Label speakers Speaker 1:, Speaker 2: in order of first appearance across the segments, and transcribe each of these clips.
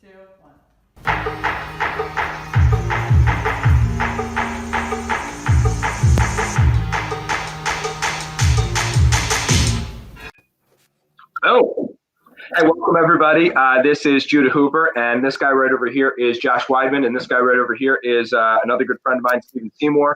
Speaker 1: 2, 1.
Speaker 2: Oh, hey, welcome everybody. This is Judah Hoover, and this guy right over here is Josh Weidman, and this guy right over here is another good friend of mine, Seymour.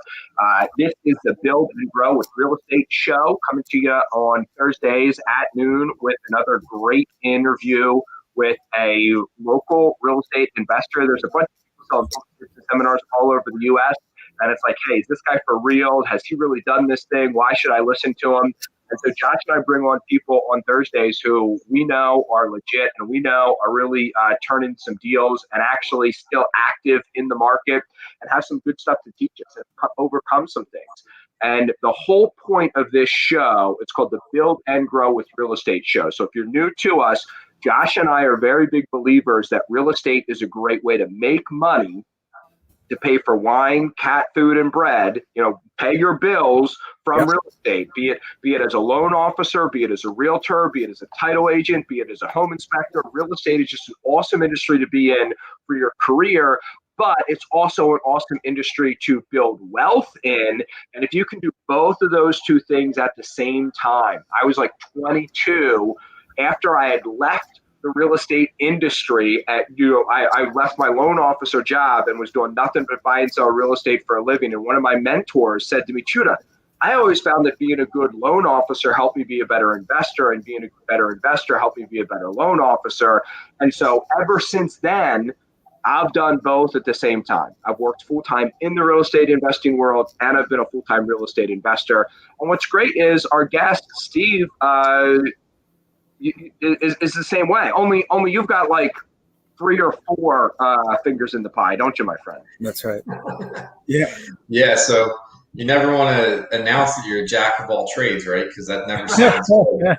Speaker 2: This is the Build and Grow with Real Estate show, coming to you on Thursdays at noon with another great interview with a local real estate investor. There's a bunch of people selling books and seminars all over the U.S., and it's like, hey, is this guy for real? Has he really done this thing? Why should I listen to him? And so Josh and I bring on people on Thursdays who we know are legit and we know are really turning some deals and actually still active in the market and have some good stuff to teach us and overcome some things. And the whole point of this show, it's called the Build and Grow with Real Estate show. So if you're new to us, Josh and I are very big believers that real estate is a great way to make money, to pay for wine, cat food, and bread, pay your bills from real estate, be it as a loan officer, be it as a realtor, be it as a title agent, be it as a home inspector. Real estate is just an awesome industry to be in for your career, but it's also an awesome industry to build wealth in. And if you can do both of those two things at the same time, I was like 22 after I had left the real estate industry. I left my loan officer job and was doing nothing but buy and sell real estate for a living. And one of my mentors said to me, Judah, I always found that being a good loan officer helped me be a better investor, and being a better investor helped me be a better loan officer. And so ever since then, I've done both at the same time. I've worked full-time in the real estate investing world, and I've been a full-time real estate investor. And what's great is our guest, Steve, is the same way. Only you've got like 3 or 4 fingers in the pie, don't you, my friend?
Speaker 3: That's right.
Speaker 4: Yeah. So you never want to announce that you're a jack of all trades, right? Because that never sounds good.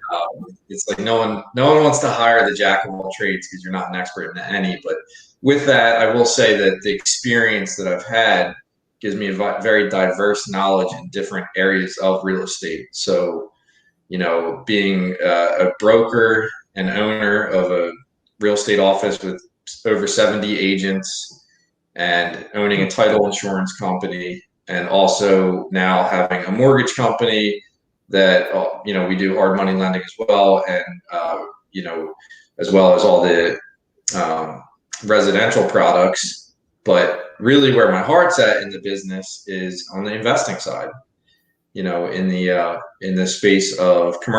Speaker 4: It's like no one wants to hire the jack of all trades because you're not an expert in any. But with that, I will say that the experience that I've had gives me a very diverse knowledge in different areas of real estate. So being a broker and owner of a real estate office with over 70 agents and owning a title insurance company, and also now having a mortgage company that, we do hard money lending as well. And, as well as all the residential products. But really where my heart's at in the business is on the investing side. In the space of a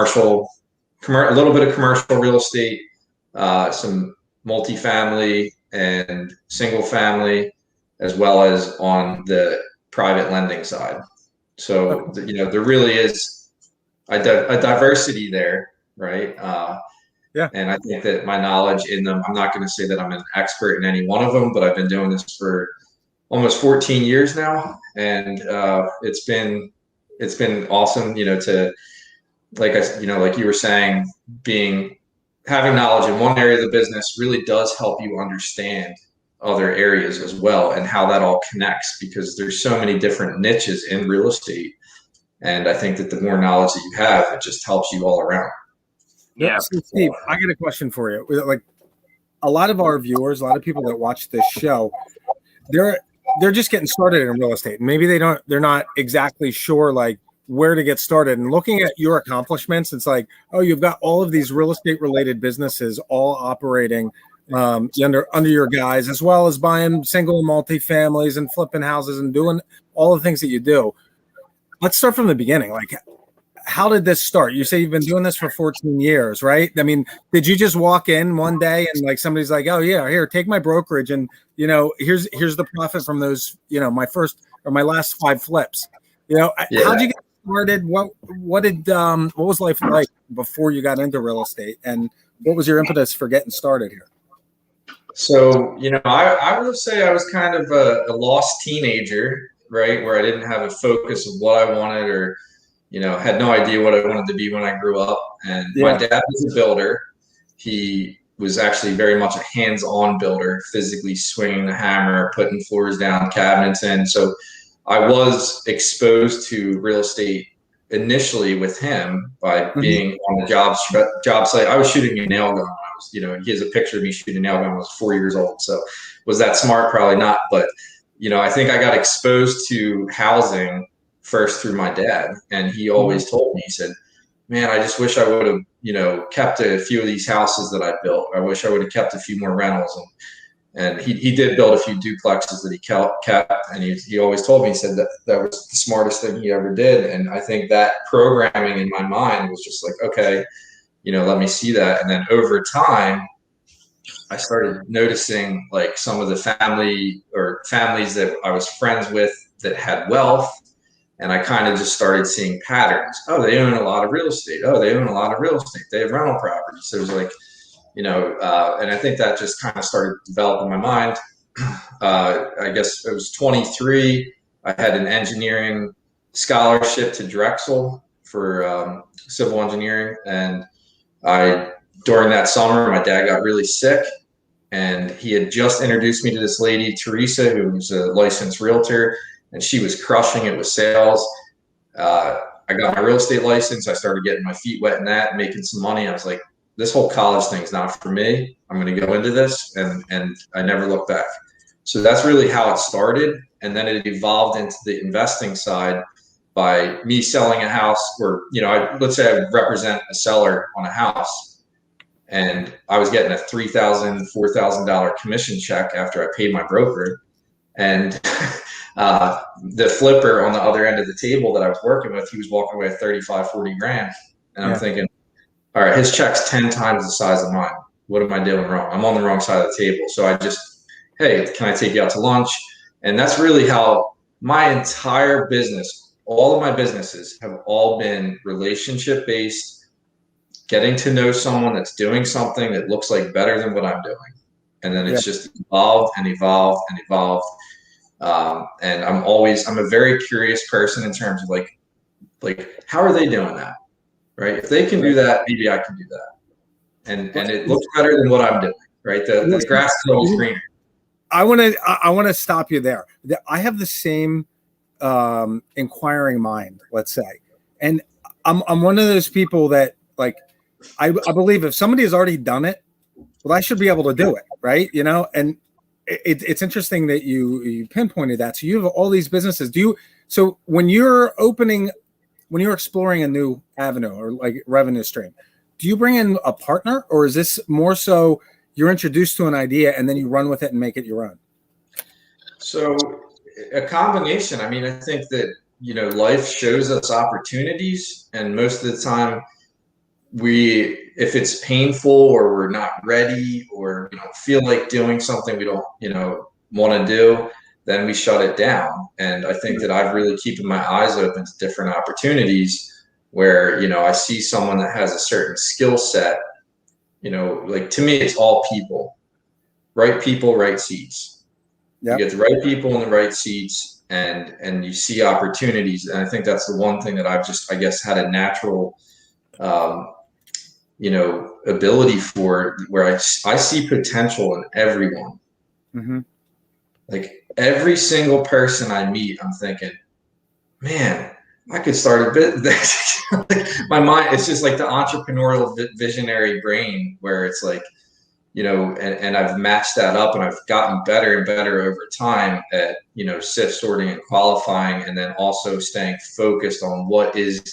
Speaker 4: little bit of commercial real estate, some multifamily and single family, as well as on the private lending side. So, there really is a diversity there, right? And I think that my knowledge in them, I'm not going to say that I'm an expert in any one of them, but I've been doing this for almost 14 years now. And it's been awesome, to, like you were saying, having knowledge in one area of the business really does help you understand other areas as well and how that all connects, because there's so many different niches in real estate. And I think that the more knowledge that you have, it just helps you all around.
Speaker 3: Yeah. So Steve, I got a question for you. Like a lot of our viewers, a lot of people that watch this show, they're just getting started in real estate. Maybe they're not exactly sure like where to get started. And looking at your accomplishments, it's like, oh, you've got all of these real estate related businesses all operating under your guys, as well as buying single and multi-families and flipping houses and doing all the things that you do. Let's start from the beginning. Like, how did this start? You say you've been doing this for 14 years, right? I mean, did you just walk in one day and like somebody's like, oh yeah, here, take my brokerage, and here's the profit from those, my first or my last 5 flips. How'd you get started? What was life like before you got into real estate, and what was your impetus for getting started here?
Speaker 4: So, I would say I was kind of a lost teenager, right? Where I didn't have a focus of what I wanted, or had no idea what I wanted to be when I grew up. And my dad was a builder. He was actually very much a hands-on builder, physically swinging the hammer, putting floors down, cabinets in. So I was exposed to real estate initially with him by being on the job site. I was shooting a nail gun when I was, he has a picture of me shooting a nail gun when I was 4 years old. So was that smart? Probably not. But, I think I got exposed to housing first through my dad. And he always told me, he said, man, I just wish I would have, kept a few of these houses that I built. I wish I would have kept a few more rentals. And he did build a few duplexes that he kept. And he always told me, he said that was the smartest thing he ever did. And I think that programming in my mind was just like, okay, let me see that. And then over time, I started noticing like some of the families that I was friends with that had wealth. And I kind of just started seeing patterns. Oh, they own a lot of real estate. Oh, they own a lot of real estate. They have rental properties. So it was like, and I think that just kind of started developing my mind. I guess it was 23. I had an engineering scholarship to Drexel for civil engineering. And during that summer, my dad got really sick. And he had just introduced me to this lady, Teresa, who was a licensed realtor. And she was crushing it with sales. I got my real estate license. I started getting my feet wet in that, making some money. I was like, this whole college thing's not for me. I'm going to go into this. And I never looked back. So that's really how it started. And then it evolved into the investing side by me selling a house where, let's say I represent a seller on a house. And I was getting a $3,000, $4,000 commission check after I paid my broker. And the flipper on the other end of the table that I was working with, he was walking away with 35, 40 grand. And I'm thinking, all right, his check's 10 times the size of mine. What am I doing wrong? I'm on the wrong side of the table. So I just, hey, can I take you out to lunch? And that's really how my entire business, all of my businesses have all been relationship based, getting to know someone that's doing something that looks like better than what I'm doing. And then it's just evolved and evolved and evolved. And I'm a very curious person in terms of like, how are they doing that? Right. If they can do that, maybe I can do that. And it looks better than what I'm doing. Right. The grass is always greener.
Speaker 3: I want to stop you there. I have the same inquiring mind, let's say. And I'm one of those people that like, I believe if somebody has already done it, well, I should be able to do it. Right. And it's interesting that you pinpointed that. So you have all these businesses. So when you're exploring a new avenue or like revenue stream, do you bring in a partner, or is this more so you're introduced to an idea and then you run with it and make it your own?
Speaker 4: So a combination. I mean, I think that, life shows us opportunities, and most of the time if it's painful or we're not ready or feel like doing something we don't want to do, then we shut it down. And I think that I've really keeping my eyes open to different opportunities where I see someone that has a certain skill set. Like to me, it's all people, right seats. You get the right people in the right seats, and you see opportunities. And I think that's the one thing that I've just, I guess, had a natural ability for, where I see potential in everyone. Mm-hmm. Like every single person I meet, I'm thinking, man, I could start a business. My mind, it's just like the entrepreneurial visionary brain where it's like, and I've matched that up, and I've gotten better and better over time at, sift sorting and qualifying, and then also staying focused on what is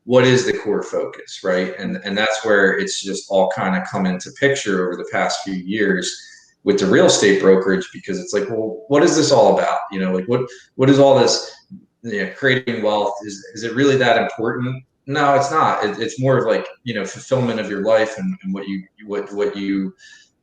Speaker 4: the core focus, right? And that's where it's just all kind of come into picture over the past few years with the real estate brokerage, because it's like, well, what is this all about? Like what is all this, creating wealth? Is it really that important? No, it's not. It's more of like, fulfillment of your life and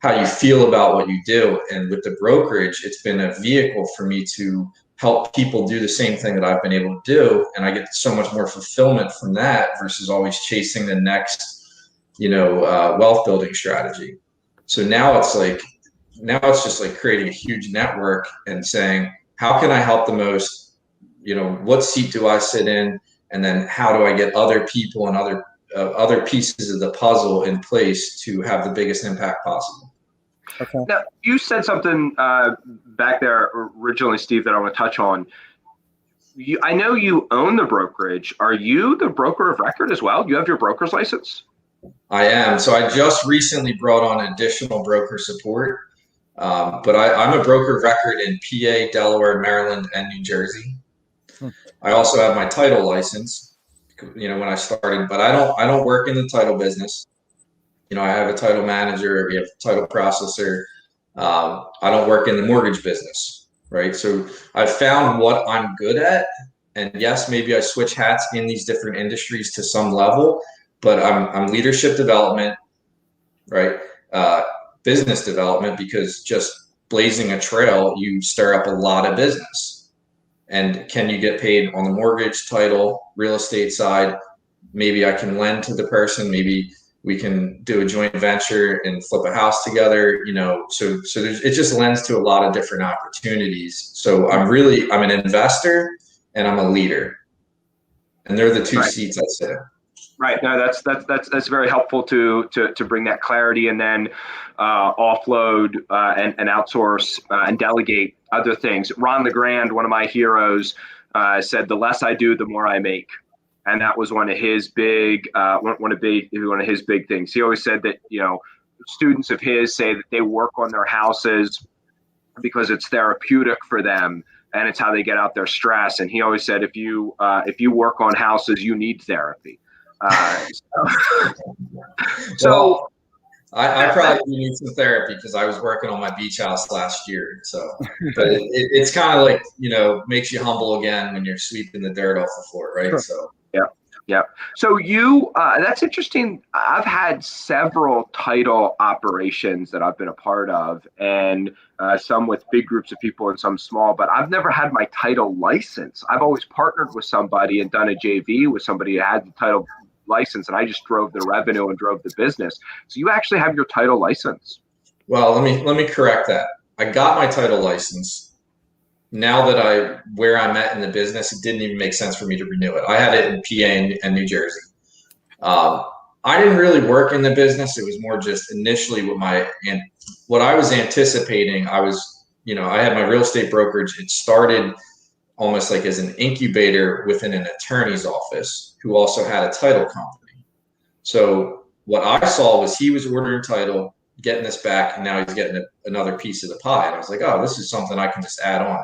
Speaker 4: how you feel about what you do. And with the brokerage, it's been a vehicle for me to help people do the same thing that I've been able to do. And I get so much more fulfillment from that versus always chasing the next, wealth building strategy. So now it's just like creating a huge network and saying, how can I help the most? What seat do I sit in? And then how do I get other people and other pieces of the puzzle in place to have the biggest impact possible?
Speaker 2: Okay. Now, you said something back there originally, Steve, that I want to touch on. I know you own the brokerage. Are you the broker of record as well? You have your broker's license?
Speaker 4: I am. So I just recently brought on additional broker support, but I'm a broker of record in PA, Delaware, Maryland, and New Jersey. I also have my title license, when I started, but I don't work in the title business. I have a title manager, we have a title processor. I don't work in the mortgage business, right? So I've found what I'm good at. And yes, maybe I switch hats in these different industries to some level, but I'm leadership development, right? Business development, because just blazing a trail, you stir up a lot of business. And can you get paid on the mortgage, title, real estate side? Maybe I can lend to the person. Maybe we can do a joint venture and flip a house together. So it just lends to a lot of different opportunities. So I'm an investor and I'm a leader, and they're the two seats I sit in.
Speaker 2: Right. No, that's very helpful to bring that clarity, and then offload and outsource and delegate other things. Ron LeGrand, one of my heroes, said, "The less I do, the more I make," and that was one of his big things. He always said that students of his say that they work on their houses because it's therapeutic for them, and it's how they get out their stress. And he always said, if you work on houses, you need therapy.
Speaker 4: Well, I probably need some therapy because I was working on my beach house last year. So, but it's kind of like, makes you humble again when you're sweeping the dirt off the floor, right?
Speaker 2: Sure.
Speaker 4: So,
Speaker 2: yeah. So that's interesting. I've had several title operations that I've been a part of, and some with big groups of people and some small, but I've never had my title license. I've always partnered with somebody and done a JV with somebody who had the title license, and I just drove the revenue and drove the business. So you actually have your title license.
Speaker 4: Well, let me correct that. I got my title license. Now that where I'm at in the business, it didn't even make sense for me to renew it. I had it in PA and New Jersey. I didn't really work in the business. It was more just initially what I was anticipating. I had my real estate brokerage. It started almost like as an incubator within an attorney's office who also had a title company. So what I saw was he was ordering title, getting this back, and now he's getting another piece of the pie. And I was like, oh, this is something I can just add on.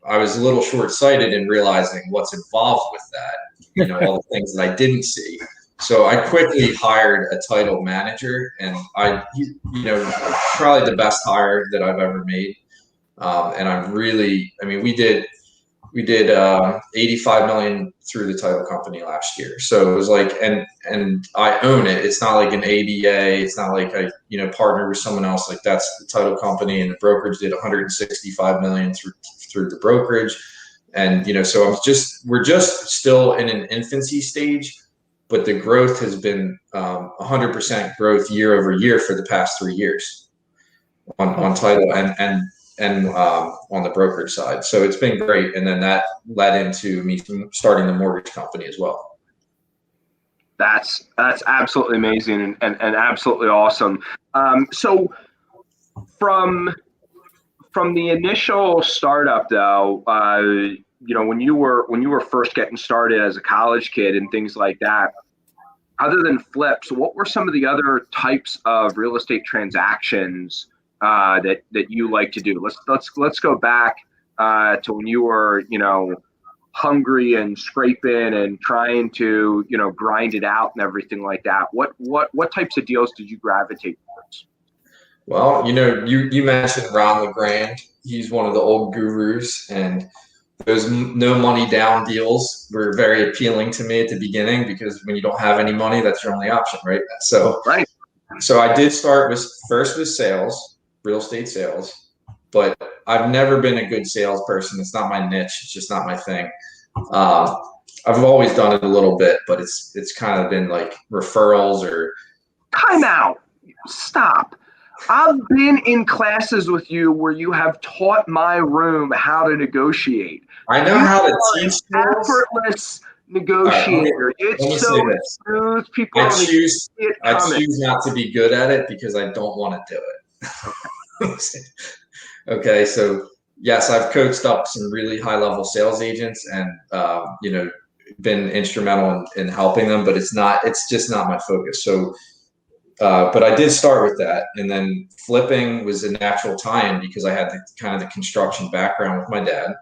Speaker 4: I was a little short-sighted in realizing what's involved with that, all the things that I didn't see. So I quickly hired a title manager, and probably the best hire that I've ever made. And we did 85 million through the title company last year. So it was like, and I own it. It's not like an ABA. It's not like I, partner with someone else. Like, that's the title company, and the brokerage did 165 million through the brokerage. And, so we're just still in an infancy stage, but the growth has been 100% growth year over year for the past 3 years on title and on the brokerage side. So it's been great. And then that led into me starting the mortgage company as well.
Speaker 2: That's absolutely amazing and absolutely awesome. So from the initial startup though, when you were first getting started as a college kid and things like that, other than flips, what were some of the other types of real estate transactions that you like to do? Let's go back to when you were hungry and scraping and trying to grind it out and everything like that. What types of deals did you gravitate towards?
Speaker 4: Well, you mentioned Ron LeGrand. He's one of the old gurus, and those no money down deals were very appealing to me at the beginning, because when you don't have any money, that's your only option, right? So I did start first with sales, real estate sales, but I've never been a good salesperson. It's not my niche. It's just not my thing. I've always done it a little bit, but it's kind of been like referrals or.
Speaker 2: Time out. Stop. I've been in classes with you where you have taught my room how to negotiate.
Speaker 4: I know how to teach.
Speaker 2: Effortless negotiator. It's so smooth. People
Speaker 4: I choose not to be good at it because I don't want to do it. Okay, so yes, I've coached up some really high level sales agents and been instrumental in helping them, but it's just not my focus. So But I did start with that, and then flipping was a natural tie-in because I had kind of the construction background with my dad,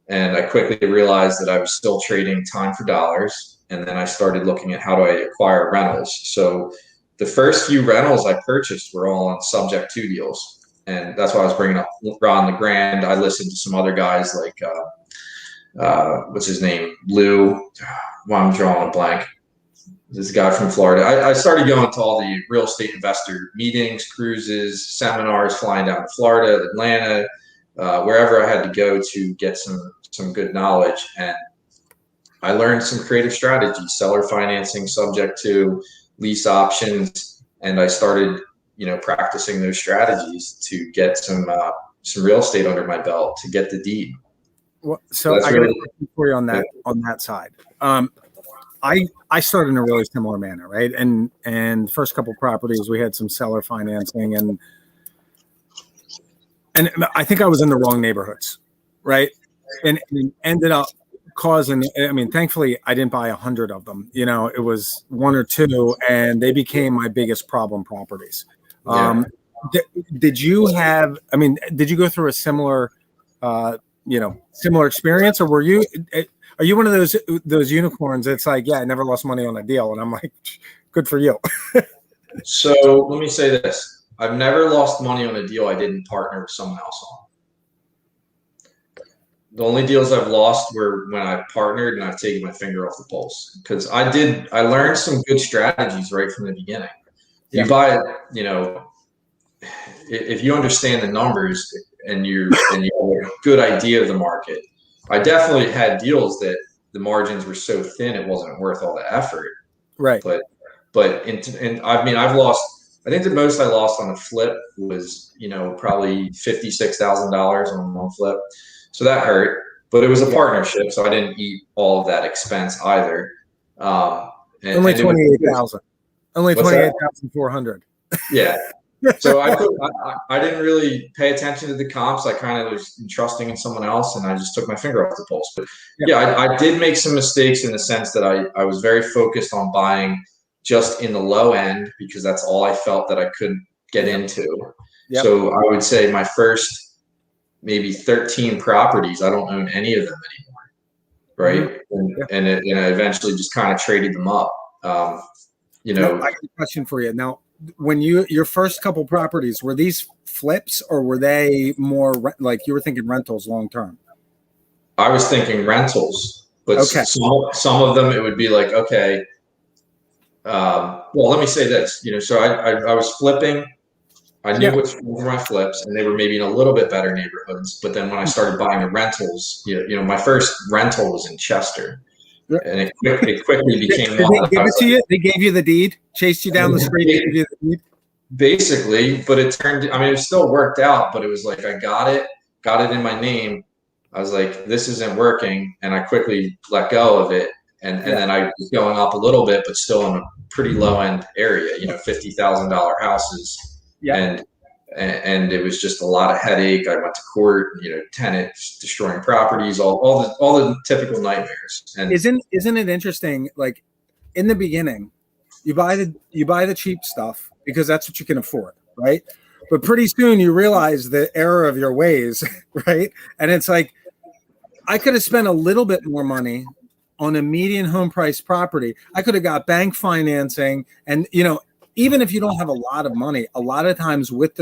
Speaker 4: and I quickly realized that I was still trading time for dollars. And then I started looking at how do I acquire rentals. So the first few rentals I purchased were all on subject to deals, and that's why I was bringing up Ron LeGrand. I listened to some other guys like what's his name, Lou. Well, I'm drawing a blank. This guy from Florida. I started going to all the real estate investor meetings, cruises, seminars, flying down to Florida, Atlanta, wherever I had to go to get some good knowledge. And I learned some creative strategies, seller financing, subject to, lease options, and I started, practicing those strategies to get some real estate under my belt to get the deed.
Speaker 3: Well, so I got a question for you on that side. I started in a really similar manner, right? And the first couple properties, we had some seller financing, and I think I was in the wrong neighborhoods, right? And ended up causing. I mean, thankfully, I didn't buy 100 of them. It was 1 or 2, and they became my biggest problem properties.
Speaker 4: Yeah.
Speaker 3: Did you have? I mean, did you go through a similar, similar experience, or were you? Are you one of those unicorns that's like, yeah, I never lost money on a deal? And I'm like, good for you.
Speaker 4: So let me say this. I've never lost money on a deal I didn't partner with someone else on. The only deals I've lost were when I partnered and I've taken my finger off the pulse, because I learned some good strategies right from the beginning. You buy it, if you understand the numbers and you have a good idea of the market. I definitely had deals that the margins were so thin it wasn't worth all the effort.
Speaker 3: Right.
Speaker 4: But I mean, I think the most I lost on a flip was, probably $56,000 on one flip. So that hurt, but it was a partnership, so I didn't eat all of that expense either.
Speaker 3: Only 28,000. Only 28,400.
Speaker 4: Yeah. So I didn't really pay attention to the comps. I kind of was trusting in someone else, and I just took my finger off the pulse. But I did make some mistakes in the sense that I was very focused on buying just in the low end because that's all I felt that I could get into. Yep. So I would say my first maybe 13 properties, I don't own any of them anymore, right? Mm-hmm. And I eventually just kind of traded them up. I got
Speaker 3: a question for you now. When your first couple properties, were these flips or were they more like you were thinking rentals long term?
Speaker 4: I was thinking rentals, but
Speaker 3: okay.
Speaker 4: some of them it would be like, okay, well, let me say this, so I was flipping. I knew which were my flips, and they were maybe in a little bit better neighborhoods. But then when I started buying the rentals, my first rental was in Chester. And it quickly became.
Speaker 3: Did they give it to you? They gave you the deed, chased you down the street, gave you the deed?
Speaker 4: Basically, but it still worked out, but it was like I got it in my name. I was like, this isn't working, and I quickly let go of it, and then I was going up a little bit, but still in a pretty low end area, $50,000 houses, and it was just a lot of headache. I went to court, tenants destroying properties, all the typical nightmares. And
Speaker 3: isn't it interesting? Like in the beginning, you buy the cheap stuff because that's what you can afford, right? But pretty soon you realize the error of your ways, right? And it's like I could have spent a little bit more money on a median home price property. I could have got bank financing, and even if you don't have a lot of money, a lot of times with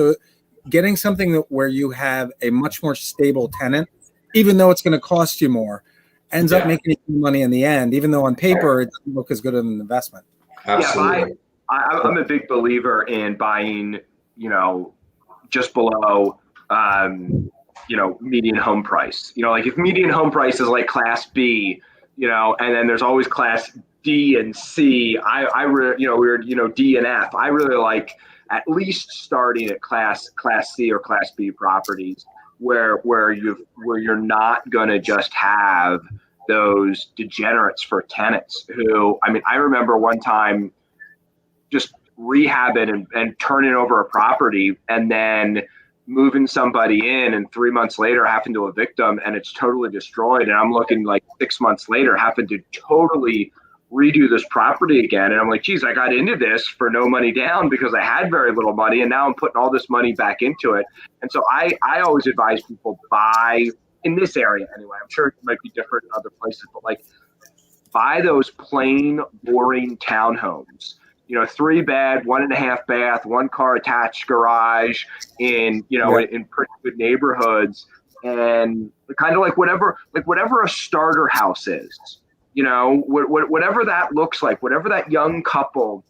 Speaker 3: getting something where you have a much more stable tenant, even though it's going to cost you more, ends up making you money in the end, even though on paper it doesn't look as good as an investment.
Speaker 4: Absolutely.
Speaker 2: Yeah, I'm a big believer in buying, just below, median home price. Like if median home price is like class B, and then there's always class D and C. we're D and F. I really like at least starting at class C or class B properties where you're not going to just have those degenerates for tenants who, I remember one time just rehabbing and turning over a property and then moving somebody in, and 3 months later having to evict them and it's totally destroyed. And I'm looking like 6 months later having to totally redo this property again. And I'm like, geez, I got into this for no money down because I had very little money, and now I'm putting all this money back into it. And so I always advise people buy, in this area anyway, I'm sure it might be different in other places, but like buy those plain, boring townhomes. 3-bed, 1.5 bath, 1-car attached garage in pretty good neighborhoods, and kind of like whatever a starter house is. Whatever that looks like, whatever that young couple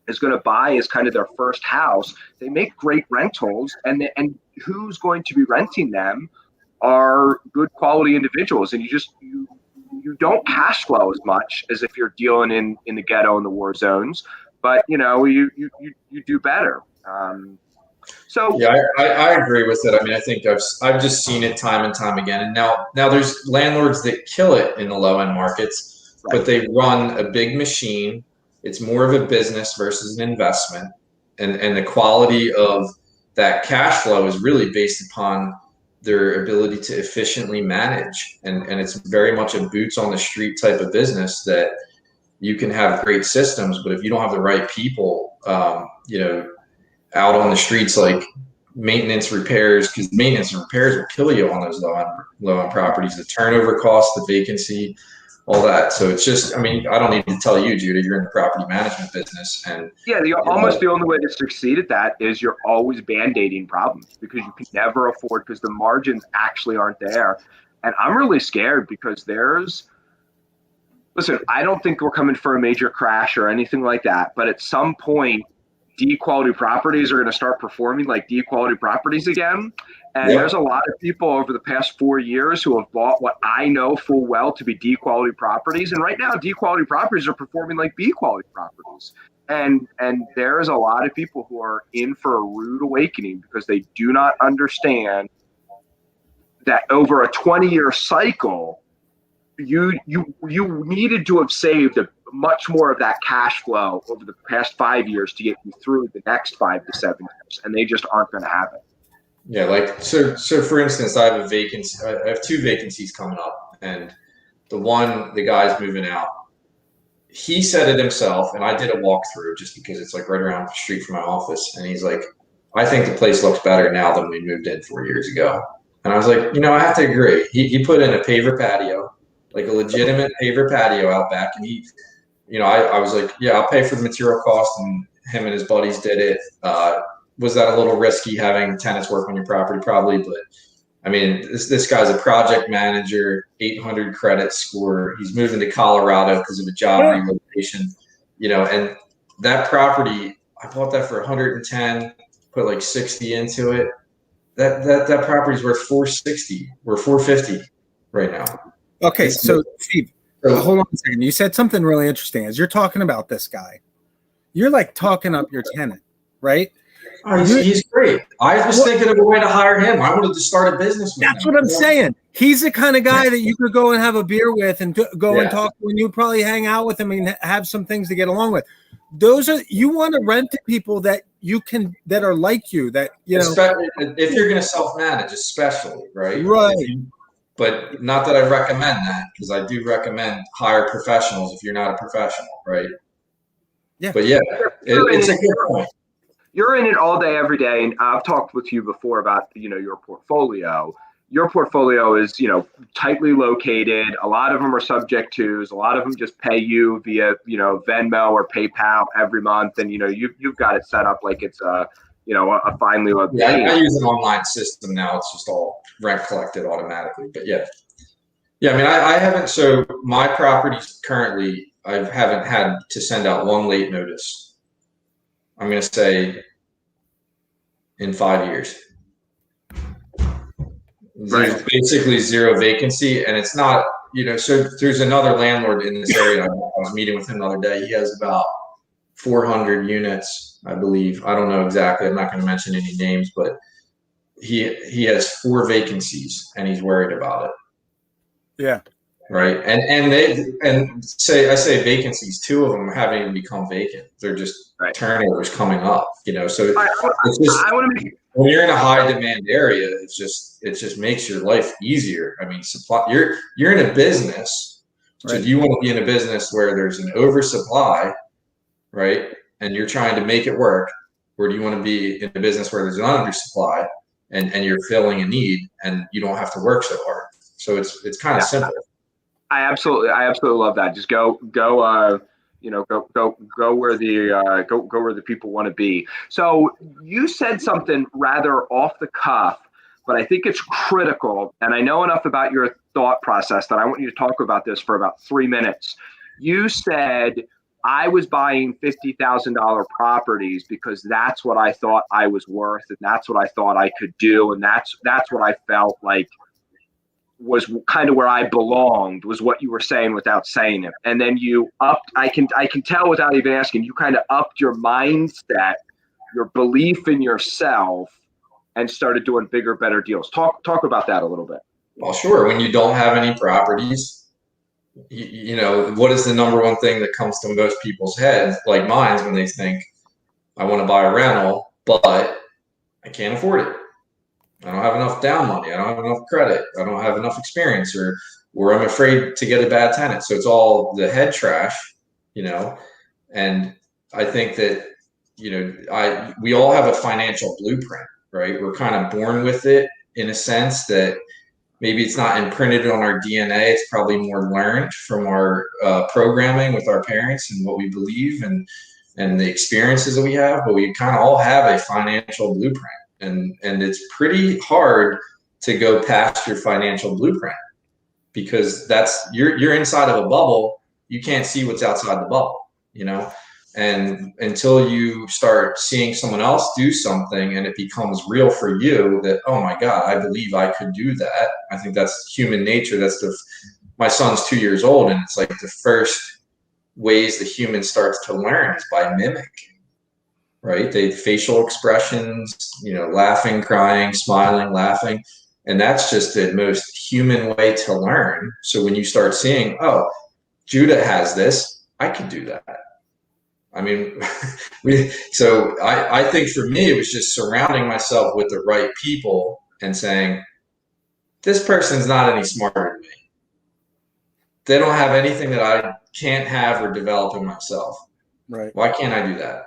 Speaker 2: is going to buy as kind of their first house, they make great rentals, and who's going to be renting them are good quality individuals, and you don't cash flow as much as if you're dealing in the ghetto and the war zones, but you do better. So
Speaker 4: yeah, I agree with it. I mean, I think I've just seen it time and time again. And now there's landlords that kill it in the low end markets, right, but they run a big machine. It's more of a business versus an investment, and the quality of that cash flow is really based upon their ability to efficiently manage. And it's very much a boots on the street type of business that you can have great systems, but if you don't have the right people, out on the streets, like maintenance repairs, because maintenance and repairs will kill you on those low end properties, the turnover cost, the vacancy, all that. So it's just, I mean, I don't need to tell you, Judah, you're in the property management business. And
Speaker 2: yeah, the only way to succeed at that is you're always band-aiding problems, because you can never afford, because the margins actually aren't there. And I'm really scared because listen, I don't think we're coming for a major crash or anything like that, but at some point, D quality properties are going to start performing like D quality properties again. And there's a lot of people over the past 4 years who have bought what I know full well to be D quality properties. And right now, D quality properties are performing like B quality properties. And there's a lot of people who are in for a rude awakening because they do not understand that over a 20-year cycle, you needed to have saved much more of that cash flow over the past 5 years to get you through the next 5 to 7 years, and they just aren't going to have it.
Speaker 4: Yeah, like so for instance, I have I have 2 vacancies coming up, and the guy's moving out. He said it himself, and I did a walkthrough just because it's like right around the street from my office, and he's like, I think the place looks better now than we moved in 4 years ago. And I was like, I have to agree. He put in a paver patio, like a legitimate paver patio out back, and I was like, yeah, I'll pay for the material cost, and him and his buddies did it. Was that a little risky having tenants work on your property? Probably, but I mean, this guy's a project manager, 800 credit score. He's moving to Colorado because of a job relocation, and that property, I bought that for 110, put like 60 into it. That property's worth 460 or 450 right now.
Speaker 3: Okay, so Steve, hold on a second. You said something really interesting. As you're talking about this guy, you're like talking up your tenant, right?
Speaker 4: Oh, he's great. I was thinking of a way to hire him. I wanted to start a business with him.
Speaker 3: That's what I'm saying. He's the kind of guy that you could go and have a beer with and go and talk to, and you probably hang out with him and have some things to get along with. You want to rent to people that that are like you, that
Speaker 4: especially if you're going to self-manage, especially, right?
Speaker 3: Right.
Speaker 4: But not that I recommend that, because I do recommend hire professionals if you're not a professional, right?
Speaker 3: Yeah.
Speaker 4: But yeah, it's a good point.
Speaker 2: You're in it all day, every day. And I've talked with you before about, your portfolio. Your portfolio is, tightly located. A lot of them are subject twos. A lot of them just pay you via, Venmo or PayPal every month. And, you've got it set up like it's a finely loved
Speaker 4: I use an online system now. It's just all rent collected automatically. But yeah. I mean, I haven't. So my properties currently, I haven't had to send out one late notice. I'm going to say in 5 years. There's basically zero vacancy, and it's not, so there's another landlord in this area. I was meeting with him the other day. He has about 400 units, I believe. I don't know exactly. I'm not going to mention any names, but he has 4 vacancies, and he's worried about it.
Speaker 3: Yeah.
Speaker 4: Right. I say vacancies, 2 of them haven't even become vacant. They're just turnovers coming up, so it's just, when you're in a high demand area, it just makes your life easier. I mean, you're in a business So do you want to be in a business where there's an oversupply, right? And you're trying to make it work, or do you want to be in a business where there's an undersupply and you're filling a need and you don't have to work so hard? So it's kind of simple.
Speaker 2: I absolutely love that. Just go where the people want to be. So you said something rather off the cuff, but I think it's critical. And I know enough about your thought process that I want you to talk about this for about 3 minutes. You said, I was buying $50,000 properties because that's what I thought I was worth, and that's what I thought I could do, and that's what I felt like was kind of where I belonged, was what you were saying without saying it. And then you upped, I can tell without even asking, you kind of upped your mindset, your belief in yourself, and started doing bigger, better deals. Talk about that a little bit.
Speaker 4: Well, sure. When you don't have any properties, you know, what is the number one thing that comes to most people's heads, like mine, when they think, I want to buy a rental, but I can't afford it. I don't have enough down money. I don't have enough credit. I don't have enough experience, or I'm afraid to get a bad tenant. So it's all the head trash, you know. And I think that, you know, we all have a financial blueprint, right? We're kind of born with it in a sense that maybe it's not imprinted on our DNA. It's probably more learned from our programming with our parents and what we believe and the experiences that we have. But we kind of all have a financial blueprint. And it's pretty hard to go past your financial blueprint, because you're inside of a bubble. You can't see what's outside the bubble, you know. And until you start seeing someone else do something and it becomes real for you, that, oh my God, I believe I could do that. I think that's human nature. My son's 2 years old, and it's like the first ways the human starts to learn is by mimicking. Right? Facial expressions, you know, laughing, crying, smiling, laughing. And that's just the most human way to learn. So when you start seeing, oh, Judah has this, I could do that. I mean, I think for me, it was just surrounding myself with the right people and saying, this person's not any smarter than me. They don't have anything that I can't have or develop in myself.
Speaker 3: Right.
Speaker 4: Why can't I do that?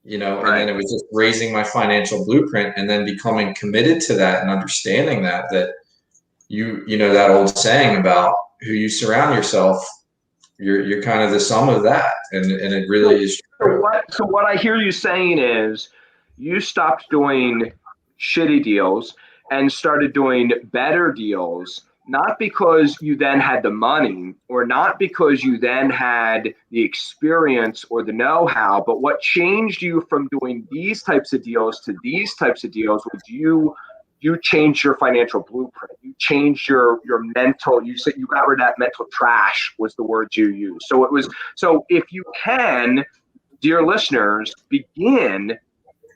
Speaker 4: You know,
Speaker 2: Right.
Speaker 4: And then it was just raising my financial blueprint and then becoming committed to that and understanding that you know, that old saying about who you surround yourself, you're kind of the sum of that. And it really is true.
Speaker 2: So what I hear you saying is you stopped doing shitty deals and started doing better deals, not because you then had the money or not because you then had the experience or the know-how, but what changed you from doing these types of deals to these types of deals was you changed your financial blueprint. You changed your mental, you said you got rid of that mental trash was the word you used. So if you can, dear listeners, begin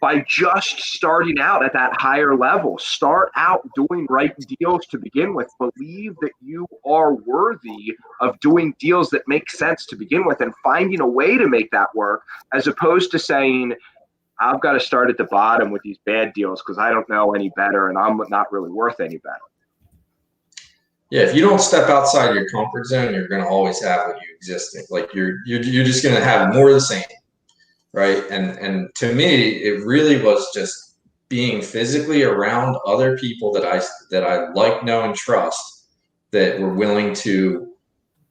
Speaker 2: by just starting out at that higher level. Start out doing right deals to begin with. Believe that you are worthy of doing deals that make sense to begin with and finding a way to make that work, as opposed to saying, I've got to start at the bottom with these bad deals because I don't know any better and I'm not really worth any better.
Speaker 4: Yeah, if you don't step outside your comfort zone, you're going to always have what you exist in. Like you're just going to have more of the same. Right. And to me, it really was just being physically around other people that I like, know, and trust, that were willing to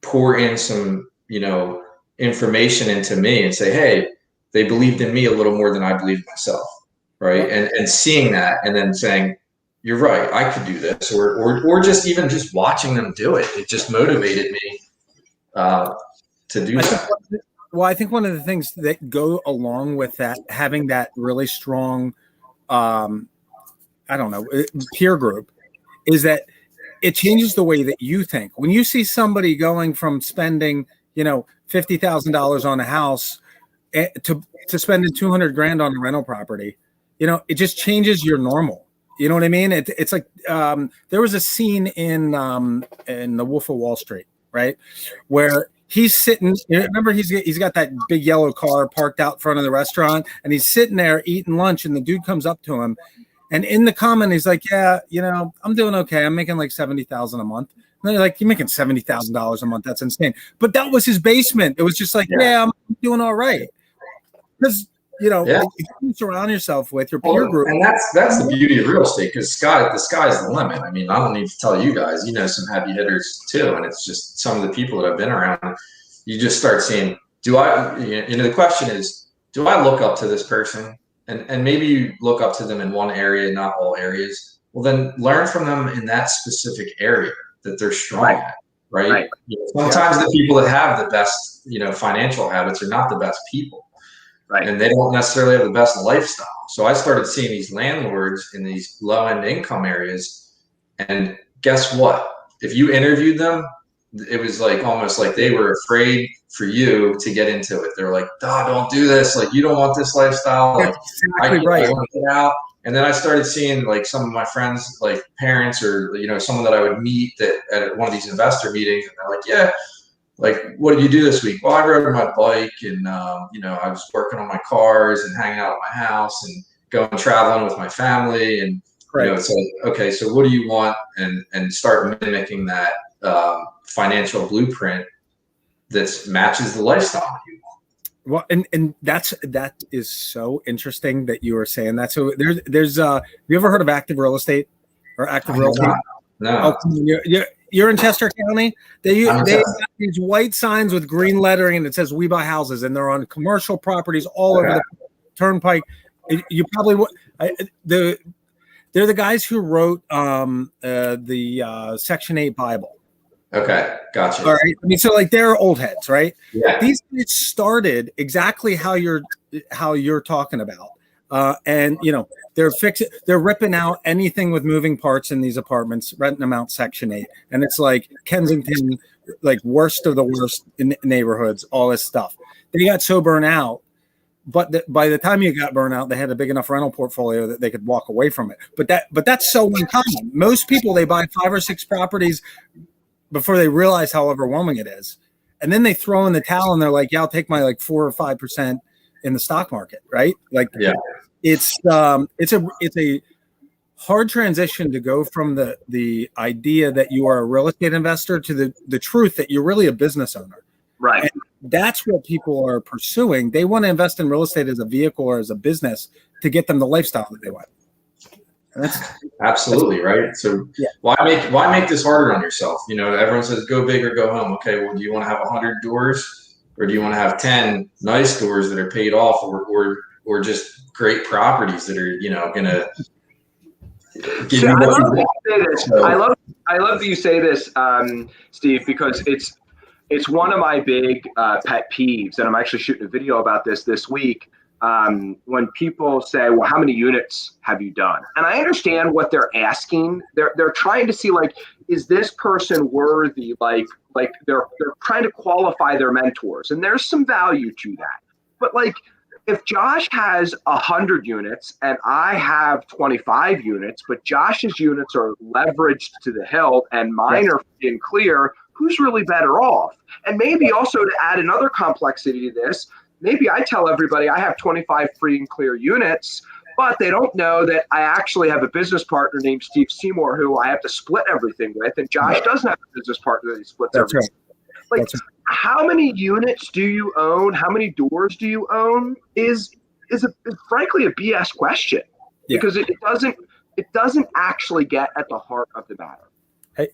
Speaker 4: pour in some, you know, information into me and say, hey, they believed in me a little more than I believed myself. Right. And seeing that and then saying, you're right, I could do this, or just even just watching them do it. It just motivated me to do that.
Speaker 3: Well, I think one of the things that go along with that, having that really strong, peer group, is that it changes the way that you think. When you see somebody going from spending, you know, $50,000 on a house to spending $200,000 on a rental property, you know, it just changes your normal. You know what I mean? It's like there was a scene in The Wolf of Wall Street, right, where he's sitting. Remember, he's got that big yellow car parked out front of the restaurant, and he's sitting there eating lunch, and the dude comes up to him, and in the comment, he's like, "Yeah, you know, I'm doing okay. I'm making like $70,000 a month." And they're like, you're making $70,000 a month. That's insane. But that was his basement. It was just like, I'm doing all right. Because, if you surround yourself with your peer group.
Speaker 4: And that's the beauty of real estate, because the sky's the limit. I mean, I don't need to tell you guys, some heavy hitters too. And it's just some of the people that I've been around, you just start seeing, the question is, do I look up to this person? And maybe you look up to them in one area, not all areas. Well, then learn from them in that specific area that they're strong at, right? Sometimes the people that have the best, financial habits are not the best people. Right. And they don't necessarily have the best lifestyle. So I started seeing these landlords in these low-end income areas. And guess what? If you interviewed them, it was like almost like they were afraid for you to get into it. They're like, don't do this. Like, you don't want this lifestyle. Like,
Speaker 3: exactly right.
Speaker 4: I want to get out. And then I started seeing like some of my friends, like parents or, someone that I would meet at one of these investor meetings. And they're like, yeah. Like, what did you do this week? Well, I rode my bike and, I was working on my cars and hanging out at my house and going traveling with my family. And, it's like, okay, so what do you want? And start mimicking that financial blueprint that matches the lifestyle you want.
Speaker 3: Well, and that is so interesting that you were saying that. So there's have you ever heard of active real estate or active real estate?
Speaker 4: No.
Speaker 3: You're in Chester County. They have these white signs with green lettering, and it says "We Buy Houses," and they're on commercial properties all over the turnpike. You probably they're the guys who wrote the Section 8 Bible.
Speaker 4: Okay, gotcha.
Speaker 3: All right. I mean, so like they're old heads, right?
Speaker 4: Yeah.
Speaker 3: These guys started exactly how you're talking about. And they're ripping out anything with moving parts in these apartments, renting them out Section 8. And it's like Kensington, like worst of the worst in neighborhoods, all this stuff. They got so burnt out, but by the time you got burnt out, they had a big enough rental portfolio that they could walk away from it. But that's so uncommon. Most people, they buy 5 or 6 properties before they realize how overwhelming it is. And then they throw in the towel and they're like, I'll take my like 4 or 5% in the stock market. Right. Like, it's a hard transition to go from the idea that you are a real estate investor to the truth that you're really a business owner.
Speaker 2: Right.
Speaker 3: And that's what people are pursuing. They want to invest in real estate as a vehicle or as a business to get them the lifestyle that they want.
Speaker 4: Absolutely right. So why make this harder on yourself? Everyone says go big or go home. Okay, well, do you want to have 100 doors, or do you want to have 10 nice doors that are paid off, or just great properties that are going to give you what you want?
Speaker 2: I love that you say this, Steve, because it's one of my big pet peeves, and I'm actually shooting a video about this week. When people say, well, how many units have you done? And I understand what they're asking. They're trying to see, like, is this person worthy? Like they're trying to qualify their mentors, and there's some value to that. But like, if Josh has 100 units and I have 25 units, but Josh's units are leveraged to the hilt and mine are free and clear, who's really better off? And maybe also to add another complexity to this, maybe I tell everybody I have 25 free and clear units, but they don't know that I actually have a business partner named Steve Seymour who I have to split everything with, and Josh doesn't have a business partner that he splits everything. Right. Like, how many units do you own? How many doors do you own? Is frankly a BS question because it doesn't actually get at the heart of the matter.
Speaker 3: Hey,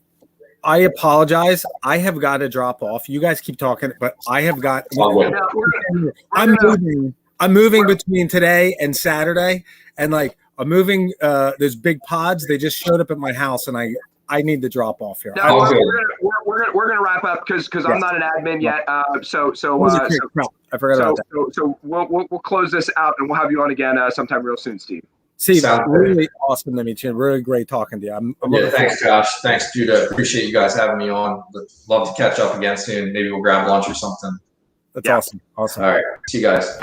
Speaker 3: I apologize. I have got to drop off. You guys keep talking, but I have got. I'm moving between today and Saturday, and like I'm moving. There's big pods. They just showed up at my house, and I need to drop off here.
Speaker 2: No, we're gonna wrap up because I'm not an admin yet. I forgot about that. So we'll close this out, and we'll have you on again sometime real soon, Steve.
Speaker 3: Steve, really awesome to meet you. Really great talking to you.
Speaker 4: Thanks, Josh. Thanks, Judah. Appreciate you guys having me on. Love to catch up again soon. Maybe we'll grab lunch or something.
Speaker 3: That's awesome. Awesome.
Speaker 4: All right. See you guys.